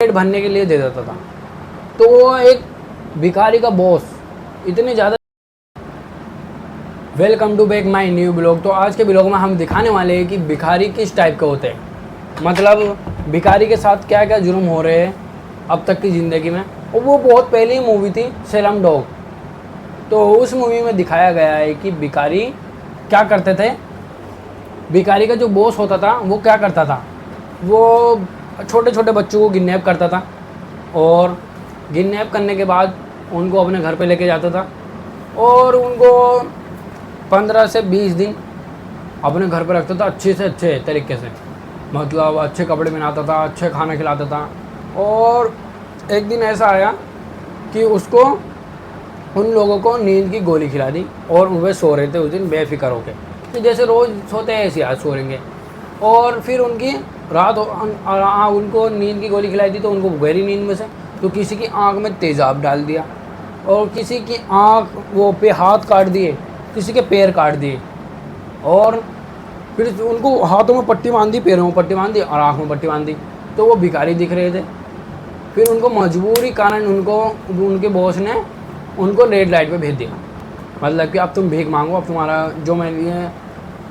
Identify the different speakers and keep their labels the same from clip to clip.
Speaker 1: पेट भरने के लिए दे देता था। तो वो एक भिखारी का बॉस इतने ज़्यादा। Welcome to back my new blog. तो आज के ब्लॉग में हम दिखाने वाले हैं कि भिखारी किस टाइप के होते हैं, मतलब भिखारी के साथ क्या क्या जुर्म हो रहे हैं अब तक की ज़िंदगी में। और वो बहुत पहली मूवी थी सेलम डॉग। तो उस मूवी में दिखाया गया है कि भिखारी क्या करते थे। भिखारी का जो बॉस होता था वो क्या करता था, वो छोटे छोटे बच्चों को किडनैप करता था और किडनैप करने के बाद उनको अपने घर पे लेके जाता था और उनको 15 से 20 दिन अपने घर पर रखता था अच्छे से अच्छे तरीके से, मतलब अच्छे कपड़े पहनाता था, अच्छे खाना खिलाता था। और एक दिन ऐसा आया कि उसको उन लोगों को नींद की गोली खिला दी और वे सो रहे थे उस दिन बेफिक्र होके, तो जैसे रोज़ सोते हैं ऐसे आज सो रहेंगे। और फिर उनकी रात उनको नींद की गोली खिलाई दी तो उनको गहरी नींद में से तो किसी की आँख में तेज़ाब डाल दिया और किसी की आँख वो पे हाथ काट दिए, किसी के पैर काट दिए और फिर उनको हाथों में पट्टी बांध दी, पैरों में पट्टी बांध दी और आँख में पट्टी बांध दी। तो वो भिखारी दिख रहे थे। फिर उनको मजबूरी कारण उनके बॉस ने उनको रेड लाइट पे भेज दिया, मतलब कि अब तुम भीख मांगो, अब तुम्हारा जो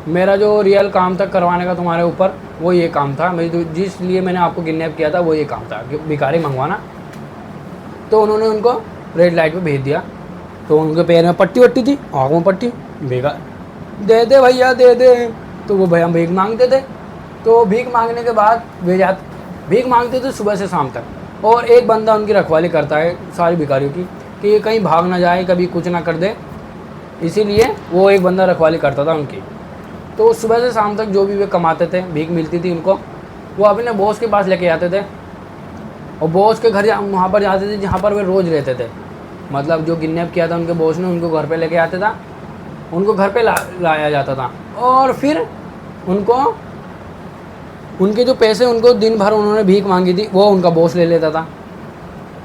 Speaker 1: मेरा जो रियल काम था करवाने का तुम्हारे ऊपर वो ये काम था, जिस लिए मैंने आपको किडनैप किया था वो ये काम था कि भिखारी मंगवाना। तो उन्होंने उनको रेड लाइट पे भेज दिया। तो उनके पैर में पट्टी वट्टी थी, आँखों में पट्टी, भीगा दे दे भैया दे दे। तो वो भैया भीख मांगते थे। तो भीख मांगने के बाद भीख मांगते थे सुबह से शाम तक। और एक बंदा उनकी रखवाली करता है सारी भिखारियों की कि ये कहीं भाग ना जाए, कभी कुछ ना कर दे, इसीलिए वो एक बंदा रखवाली करता था उनकी। तो सुबह से शाम तक जो भी वे कमाते थे, भीख मिलती थी उनको, वो अपने बॉस के पास लेके आते थे और बॉस के घर वहाँ पर जाते थे जहाँ पर वे रोज़ रहते थे। मतलब जो किडनैप किया था उनके बॉस ने उनको घर पे लेके आते था, उनको घर पे लाया जाता था और फिर उनके जो पैसे उनको दिन भर उन्होंने भीख मांगी थी वो उनका बॉस ले लेता था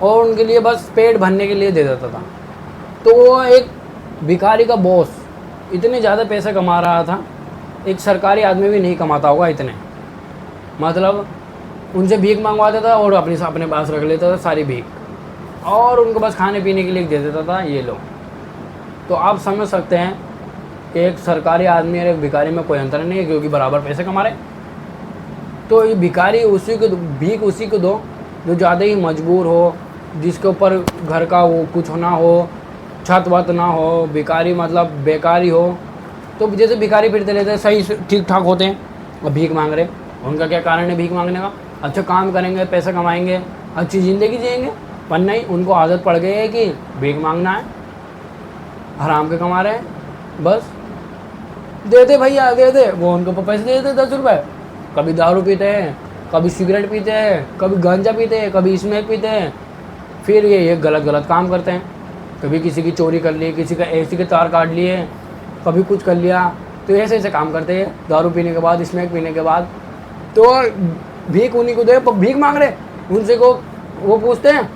Speaker 1: और उनके लिए बस पेट भरने के लिए दे देता था। तो वो एक भिखारी का बॉस इतने ज़्यादा पैसे कमा रहा था, एक सरकारी आदमी भी नहीं कमाता होगा इतने। मतलब उनसे भीख मंगवाता था और अपने पास रख लेता था सारी भीख और उनको बस खाने पीने के लिए दे देता था ये लोग। तो आप समझ सकते हैं कि एक सरकारी आदमी और एक भिखारी में कोई अंतर नहीं है, क्योंकि बराबर पैसे कमा रहे। तो ये भिखारी भीख उसी को दो जो ज़्यादा ही मजबूर हो, जिसके ऊपर घर का वो कुछ ना हो, छत वत ना हो, भिखारी मतलब बेकारी हो। तो जैसे भिखारी फिरते रहते हैं सही ठीक ठाक होते हैं और भीख मांग रहे, उनका क्या कारण है भीख मांगने का? अच्छा काम करेंगे, पैसा कमाएंगे, अच्छी ज़िंदगी जिएंगे, पर नहीं, उनको आदत पड़ गई है कि भीख मांगना है, हराम के कमा रहे हैं, बस दे दे भैया दे दे। वो उनको पैसे दे देते 10 रुपये। कभी दारू पीते हैं, कभी सिगरेट पीते हैं, कभी गांजा पीते हैं, कभी स्मैक पीते हैं, फिर ये गलत काम करते हैं। कभी किसी की चोरी कर ली, किसी का एसी के तार काट लिए, कभी कुछ कर लिया। तो ऐसे काम करते हैं दारू पीने के बाद, स्मैक पीने के बाद। तो भीख उन्हीं को दे, भीख मांग रहे उनसे को वो पूछते हैं,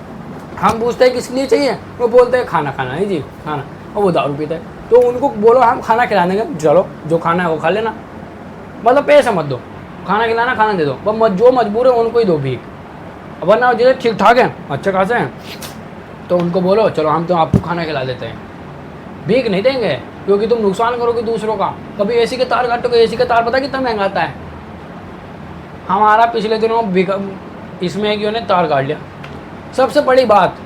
Speaker 1: हम पूछते हैं किस लिए चाहिए, वो बोलते हैं खाना खाना है जी खाना, और वो दारू पीते हैं। तो उनको बोलो हम खाना खिला देंगे, चलो जो खाना है वो खा लेना, मतलब पैसा मत दो, खाना खिलाना खाना दे दो, बस जो मजबूर है उनको ही दो भीख। वरना जैसे ठीक ठाक है, अच्छे खासे हैं, तो उनको बोलो चलो हम तो आपको खाना खिला देते हैं, भीख नहीं देंगे, क्योंकि तुम नुकसान करोगे दूसरों का। कभी एसी के तार काटोगे, एसी का तार पता कितना महंगा आता है? हमारा पिछले दिनों इसमें एक ने तार काट लिया। सबसे बड़ी बात,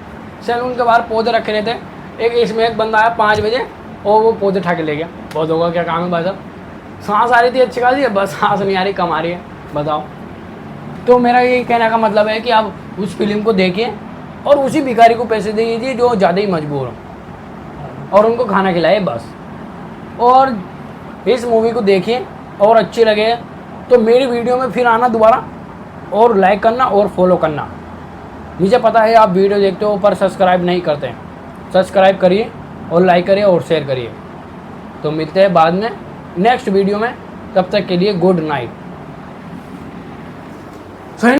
Speaker 1: सैलून के बाहर पौधे रखे रहते, इसमें एक बंदा आया 5 बजे और वो पौधे उठा के ले गया। पौधों का क्या काम है भाई साहब? सांस आ रही थी अच्छी खासी, बस सांस नहीं आ रही, कम आ रही है, बताओ। तो मेरा ये कहने का मतलब है कि आप उस फिल्म को देखिए और उसी भिखारी को पैसे दे दीजिए जो ज़्यादा ही मजबूर हो और उनको खाना खिलाए बस। और इस मूवी को देखिए और अच्छी लगे तो मेरी वीडियो में फिर आना दोबारा और लाइक करना और फॉलो करना। मुझे पता है आप वीडियो देखते हो पर सब्सक्राइब नहीं करते हैं, सब्सक्राइब करिए और लाइक करिए और शेयर करिए। तो मिलते हैं बाद में नेक्स्ट वीडियो में, तब तक के लिए गुड नाइट।